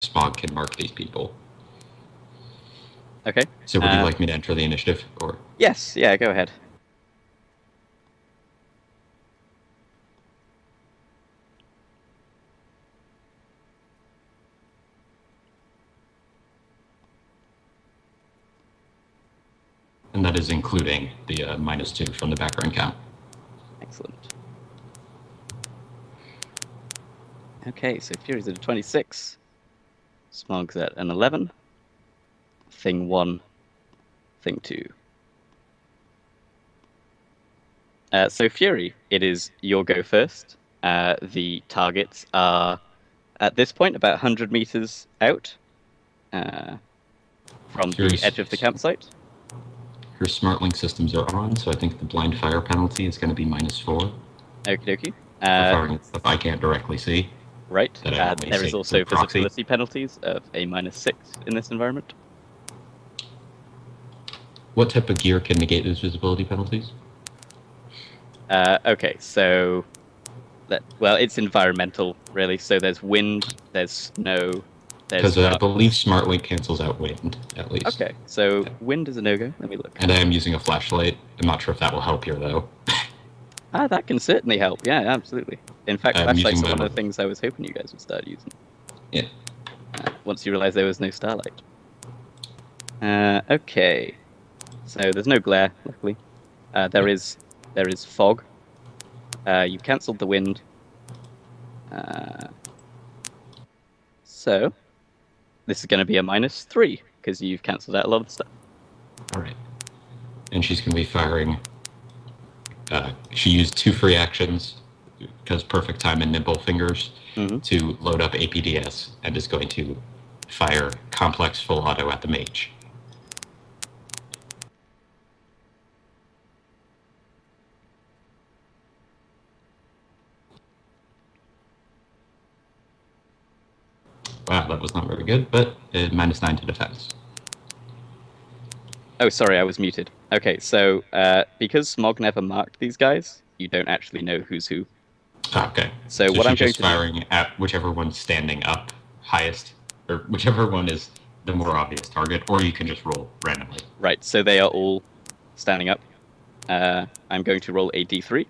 Smog can mark these people. Okay. So would you like me to enter the initiative, or? Yes, yeah, go ahead. And that is including the -2 from the background count. Excellent. Okay, so Fury's at a 26. Smog's at an 11. Thing 1, Thing 2. So Fury, it is your go first. The targets are, at this point, about 100 meters out from the edge of the campsite. Her smart link systems are on, so I think the blind fire penalty is going to be -4. Okie dokie. For firing at stuff I can't directly see. Right. There is also visibility penalties of a -6 in this environment. What type of gear can negate those visibility penalties? Okay, so well, it's environmental, really. So there's wind, there's snow, because I believe smart link cancels out wind, at least. Okay, so wind is a no-go. Let me look. And I am using a flashlight. I'm not sure if that will help here, though. That can certainly help. Yeah, absolutely. In fact, flashlights are one of the things I was hoping you guys would start using. Yeah. Once you realize there was no starlight. Okay. So there's no glare, luckily. There is fog. You cancelled the wind. So this is going to be a -3 because you've cancelled out a lot of stuff. All right. And she's going to be firing. She used 2 free actions because perfect time and nimble fingers to load up APDS and is going to fire complex full auto at the mage. Wow, that was not very good, but -9 to defense. Oh, sorry, I was muted. Okay, so because Smog never marked these guys, you don't actually know who's who. Okay. So what I'm going to firing at whichever one's standing up highest, or whichever one is the more obvious target, or you can just roll randomly. Right, so they are all standing up. I'm going to roll a d3.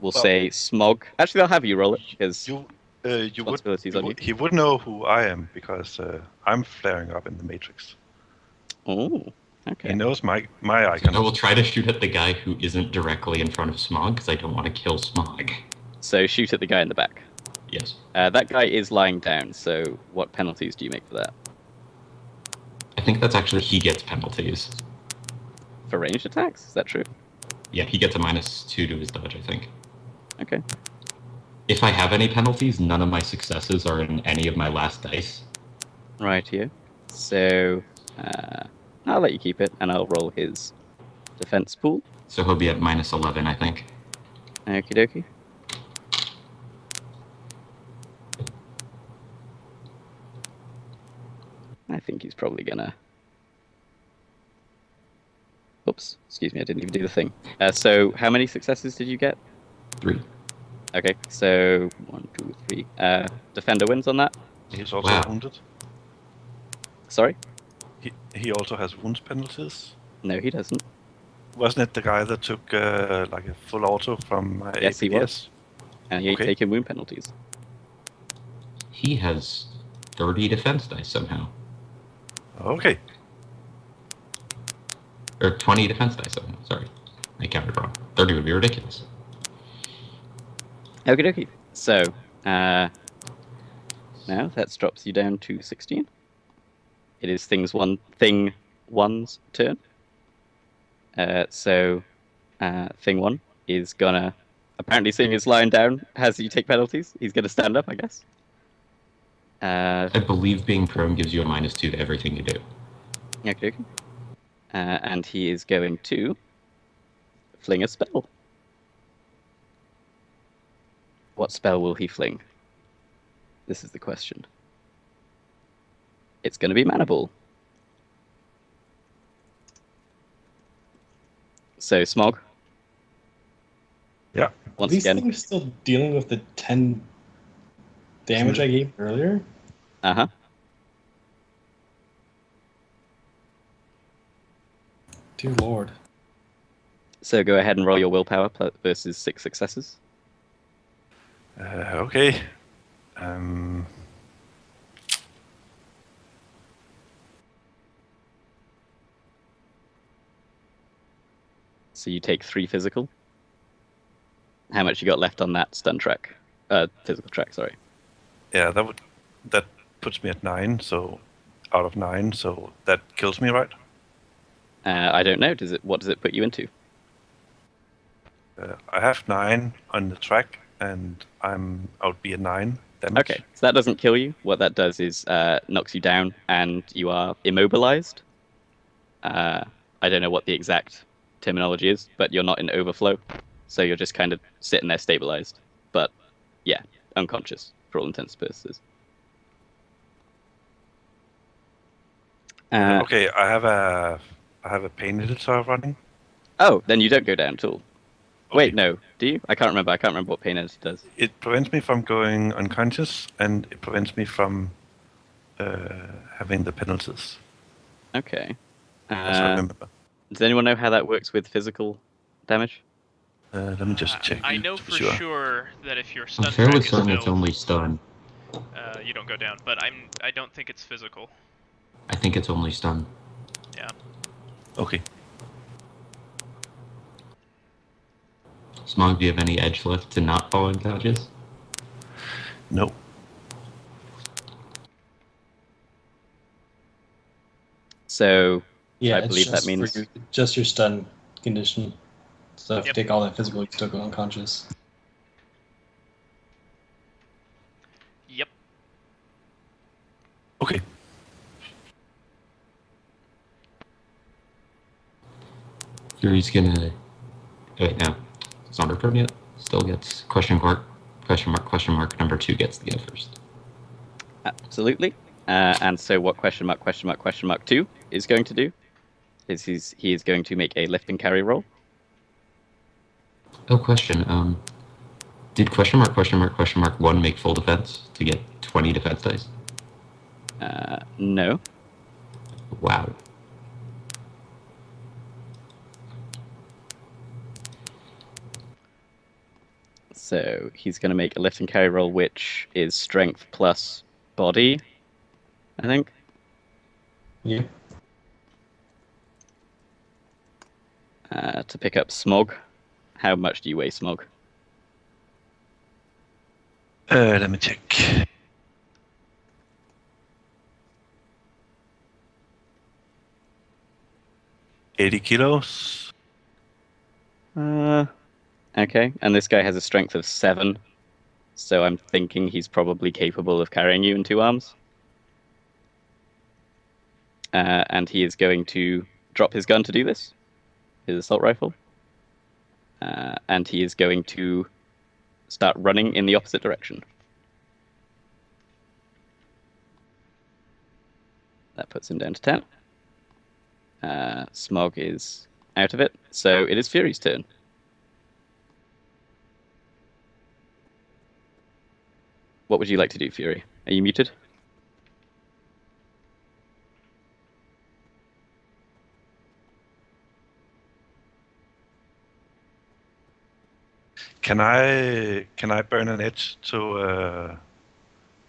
We'll say Smog. Actually, I'll have you roll it because he would know who I am because I'm flaring up in the Matrix. Oh, okay. He knows my icon. So I will try to shoot at the guy who isn't directly in front of Smog because I don't want to kill Smog. So shoot at the guy in the back. Yes. That guy is lying down, so what penalties do you make for that? I think that's actually he gets penalties. For ranged attacks? Is that true? Yeah, he gets a -2 to his dodge, I think. Okay. If I have any penalties, none of my successes are in any of my last dice. Right here. So I'll let you keep it, and I'll roll his defense pool. So he'll be at -11, I think. Okie dokie. I think he's probably gonna... Oops, excuse me, I didn't even do the thing. So how many successes did you get? 3. Okay, so 1, 2, 3. Defender wins on that. He's also wounded. Sorry? He also has wounds penalties. No, he doesn't. Wasn't it the guy that took like a full auto from Yes, APDS? he was. And he ain't taking wound penalties. He has 30 defense dice somehow. Okay. Or 20 defense dice somehow, sorry. I counted wrong. 30 would be ridiculous. Okie dokie. So, now that drops you down to 16. It is Thing 1's turn. So, Thing 1 is gonna, apparently seeing he's lying down, has you take penalties. He's gonna stand up, I guess. I believe being prone gives you a -2 to everything you do. Okay. And he is going to fling a spell. What spell will he fling? This is the question. It's going to be Mana Ball. So, Smog. Yeah. Once again. These things still dealing with the 10 damage I gave earlier? Uh-huh. Dear Lord. So go ahead and roll your willpower versus 6 successes. Okay. So you take 3 physical. How much you got left on that stun track? Physical track, sorry. Yeah, that puts me at 9. So out of 9, so that kills me, right? I don't know. What does it put you into? I have 9 on the track, and I would be at 9 damage. Okay, so that doesn't kill you. What that does is knocks you down, and you are immobilized. I don't know what the exact terminology is, but you're not in overflow, so you're just kind of sitting there stabilized. But yeah, unconscious for all intents and purposes. Okay, I have a pain editor running. Oh, then you don't go down at all. Okay. Wait, no. Do you? I can't remember. I can't remember what pain editor does. It prevents me from going unconscious, and it prevents me from having the penalties. Okay. As I remember. Does anyone know how that works with physical damage? Let me just check. I know for sure that if your stun I'm fairly track is certain it's filled, only stun. you don't go down. But I don't think it's physical. I think it's only stun. Yeah. Okay. Smog, do you have any edge left to not fall unconscious? No. So Yeah, I believe that means just your stun condition. So if Yep. you take all that physical, you still go unconscious. Yep. Okay. Fury's gonna... Wait, no. It's not her turn yet. Still gets question mark, number 2 gets to go first. absolutely. And so what question mark 2 is going to do is he is going to make a lift and carry roll. Oh, question. Did question mark 1 make full defense to get 20 defense dice? No. Wow. So he's going to make a lift and carry roll, which is strength plus body, I think. Yeah. To pick up Smog. How much do you weigh, Smog? Let me check. $80 kilos. Okay, and this guy has a strength of 7, so I'm thinking he's probably capable of carrying you in 2 arms. And he is going to drop his gun to do this, his assault rifle. And he is going to start running in the opposite direction. That puts him down to 10. Smog is out of it, so it is Fury's turn. What would you like to do, Fury? Are you muted? Can I burn an edge to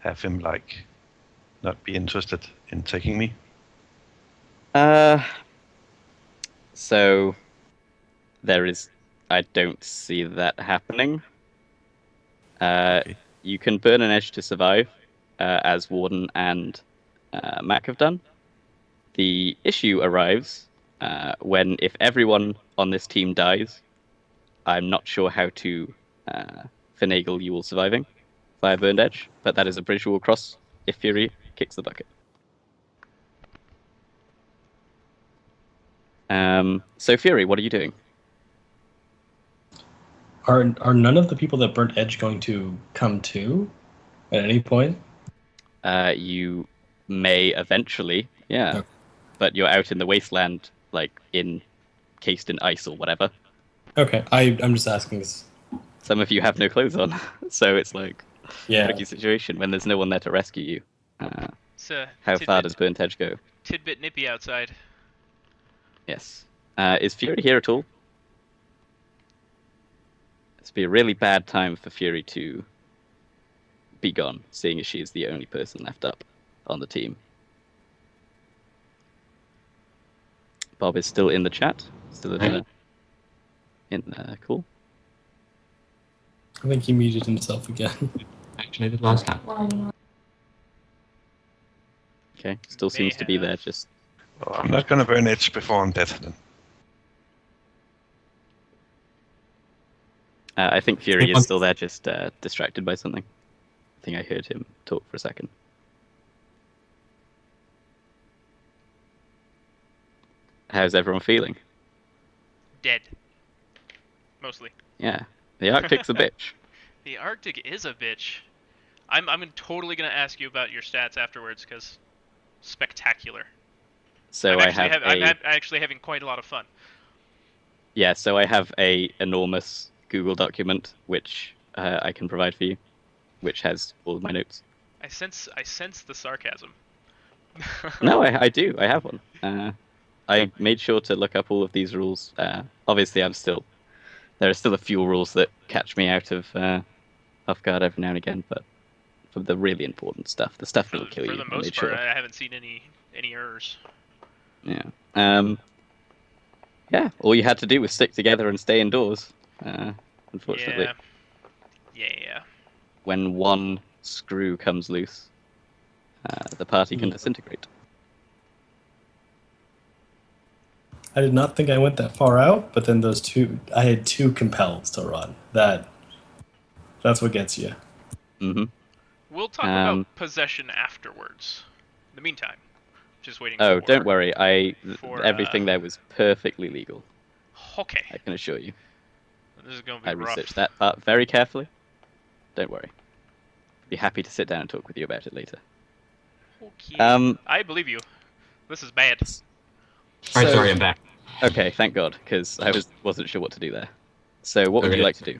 have him like not be interested in taking me? So there is. I don't see that happening. Okay. You can burn an edge to survive, as Warden and Mac have done. The issue arrives when, if everyone on this team dies, I'm not sure how to finagle you all surviving via burned edge, but that is a bridge we'll cross if Fury kicks the bucket. So Fury, what are you doing? Are none of the people that burnt edge going to come to at any point? You may eventually, yeah. Okay. But you're out in the wasteland, like encased in ice or whatever. Okay, I'm just asking this. Some of you have no clothes on, so it's like Yeah. tricky situation when there's no one there to rescue you. It's a How far does burnt edge go? tidbit nippy outside. Yes. Is Fury here at all? It's be a really bad time for Fury to be gone, seeing as she is the only person left up on the team. Bob is still in the chat. Still in cool. I think he muted himself again. Actionated last time. Okay, still seems to be there. Just Well, I'm not gonna burn itch before I'm dead. Then. I think Fury is still there, just distracted by something. I think I heard him talk for a second. How's everyone feeling? Dead. Mostly. Yeah, the Arctic's a bitch. The Arctic is a bitch. I'm totally gonna ask you about your stats afterwards, because spectacular. So I'm I'm actually having quite a lot of fun. Yeah, so I have a enormous Google document which I can provide for you, which has all of my notes. I sense the sarcasm. No, I do. I have one. I made sure to look up all of these rules. Obviously, there are still a few rules that catch me out of off guard every now and again, but for the really important stuff, the stuff that'll kill you, For the I most made part, sure. I haven't seen any errors. Yeah. Yeah. All you had to do was stick together and stay indoors. Unfortunately, Yeah. when one screw comes loose, the party can disintegrate. I did not think I went that far out, but then I had two compels to run. That's what gets you. Mm-hmm. We'll talk about possession afterwards. In the meantime, just waiting. Oh, for, don't worry. Everything there was perfectly legal. Okay. I can assure you. This is gonna be I rough. researched that part very carefully. Don't worry. Be happy to sit down and talk with you about it later. Okay. I believe you. This is bad. All right, sorry, I'm back. Okay, thank God, because I wasn't sure what to do there. So, what would you like to do?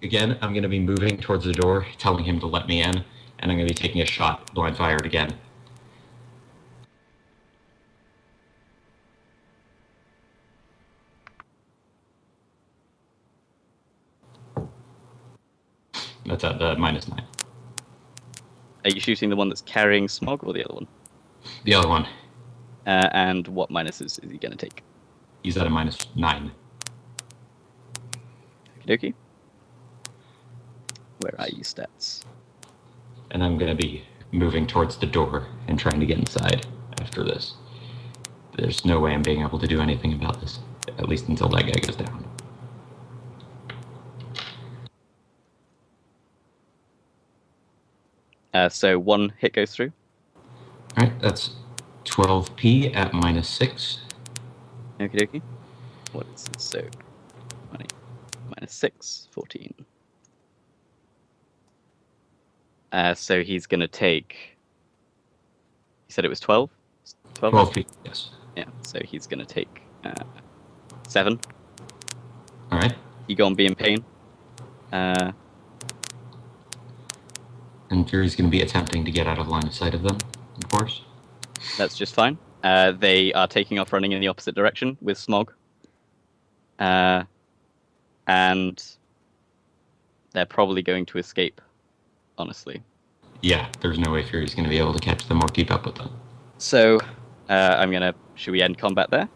Again, I'm going to be moving towards the door, telling him to let me in, and I'm going to be taking a shot, blind fired again. That's at the -9. Are you shooting the one that's carrying smog or the other one? The other one. And what minuses is he going to take? He's at a -9. Okie dokie. Where are you stats? And I'm going to be moving towards the door and trying to get inside after this. There's no way I'm being able to do anything about this, at least until that guy goes down. So one hit goes through. All right, that's 12p at -6. Okie dokie. What is it? So 20 -6, 14. So he's going to take... You said it was 12? 12p, yes. Yeah, so he's going to take 7. All right. You go and be in pain. And Fury's going to be attempting to get out of line of sight of them, of course. That's just fine. They are taking off running in the opposite direction with smog. And they're probably going to escape, honestly. Yeah, there's no way Fury's going to be able to catch them or keep up with them. So, should we end combat there?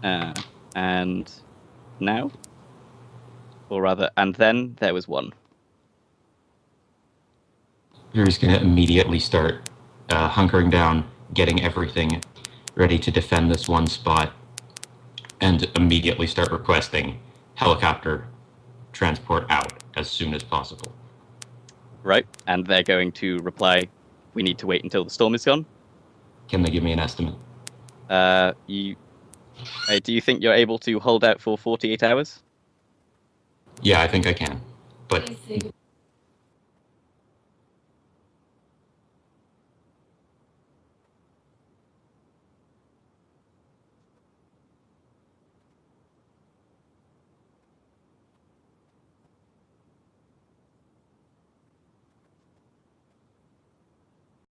Yeah. And now? Or rather, and then there was one. Fury's going to immediately start hunkering down, getting everything ready to defend this one spot, and immediately start requesting helicopter transport out as soon as possible. Right, and they're going to reply, we need to wait until the storm is gone. Can they give me an estimate? Do you think you're able to hold out for 48 hours? Yeah, I think I can. But